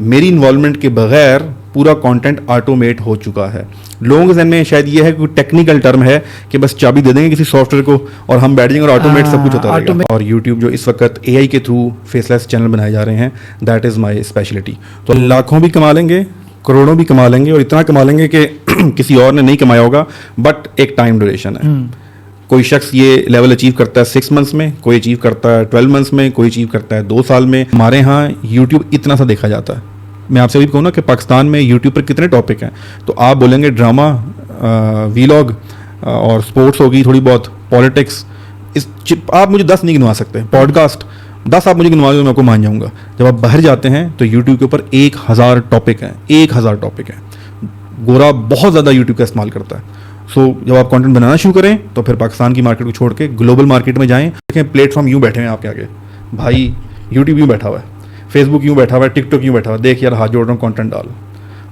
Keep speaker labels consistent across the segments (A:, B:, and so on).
A: میری انوالومنٹ کے بغیر پورا کانٹینٹ آٹومیٹ ہو چکا ہے. لوگوں کے ذہن میں شاید یہ ہے کہ ٹیکنیکل ٹرم ہے کہ بس چابی دے دیں گے کسی سافٹ ویئر کو اور ہم بیٹھ جائیں گے اور آٹومیٹ سب کچھ ہوتا رہے گا. اور یوٹیوب جو اس وقت اے آئی کے تھرو فیس لیس چینل بنائے جا رہے ہیں, دیٹ از مائی اسپیشلٹی. تو لاکھوں بھی کما لیں گے, کروڑوں بھی کما لیں گے, اور اتنا کما لیں گے کہ کسی اور نے نہیں کمایا ہوگا, بٹ ایک ٹائم ڈیوریشن ہے. کوئی شخص یہ لیول اچیو کرتا ہے 6 months میں, کوئی اچیو کرتا ہے 12 months میں, کوئی اچیو کرتا ہے 2 سال میں. ہمارے ہاں یوٹیوب اتنا سا دیکھا جاتا ہے. میں آپ سے بھی کہوں نا کہ پاکستان میں یوٹیوب پر کتنے ٹاپک ہیں, تو آپ بولیں گے ڈرامہ, ویلاگ اور اسپورٹس ہوگی, تھوڑی بہت پالیٹکس, آپ مجھے 10 نہیں گنوا سکتے. پوڈ کاسٹ 10 آپ مجھے گنوا دیں, میں آپ کو مان جاؤں گا. جب آپ باہر جاتے ہیں تو یوٹیوب کے اوپر 1000 ٹاپک ہیں, 1000 ٹاپک ہیں. گورا بہت زیادہ یوٹیوب کا استعمال کرتا ہے. سو جب آپ کانٹینٹ بنانا شروع کریں تو پھر پاکستان کی مارکیٹ کو چھوڑ کے گلوبل مارکیٹ میں جائیں. دیکھیں پلیٹ فارم یوں بیٹھے ہیں آپ کے آگے, بھائی یوٹیوب یوں بیٹھا ہوا ہے, فیس بک یوں بیٹھا ہوا ہے, ٹک ٹاک یوں بیٹھا ہوا ہے. دیکھ یار ہاتھ جوڑ رہا ہوں, کانٹینٹ ڈال.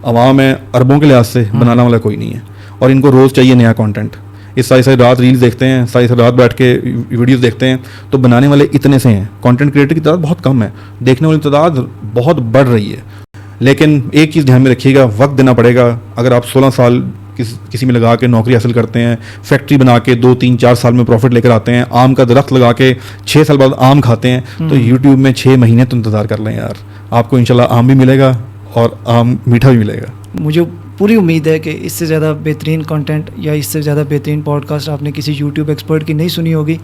A: عوام ہے اربوں کے لحاظ سے, بنانا والا کوئی نہیں ہے, اور ان کو روز چاہیے نیا کانٹینٹ. اس ساری رات ریلز دیکھتے ہیں, ساری رات بیٹھ کے ویڈیوز دیکھتے ہیں, تو بنانے والے اتنے سے ہیں. کانٹینٹ کریٹر کی تعداد بہت کم ہے, دیکھنے والی تعداد بہت بڑھ رہی ہے. لیکن ایک چیز دھیان میں رکھیے گا, وقت دینا پڑے گا. اگر آپ 16 سال کسی میں لگا کے نوکری حاصل کرتے ہیں, فیکٹری بنا کے 2 3 4 سال میں پروفٹ لے کر آتے ہیں, آم کا درخت لگا کے 6 سال بعد آم کھاتے ہیں, تو یوٹیوب میں 6 مہینے تو انتظار کر لیں یار, آپ کو انشاءاللہ آم بھی ملے گا اور آم میٹھا بھی ملے گا.
B: مجھے پوری امید ہے کہ اس سے زیادہ بہترین کانٹینٹ یا اس سے زیادہ بہترین پوڈ کاسٹ آپ نے کسی یوٹیوب ایکسپرٹ کی نہیں سنی ہوگی.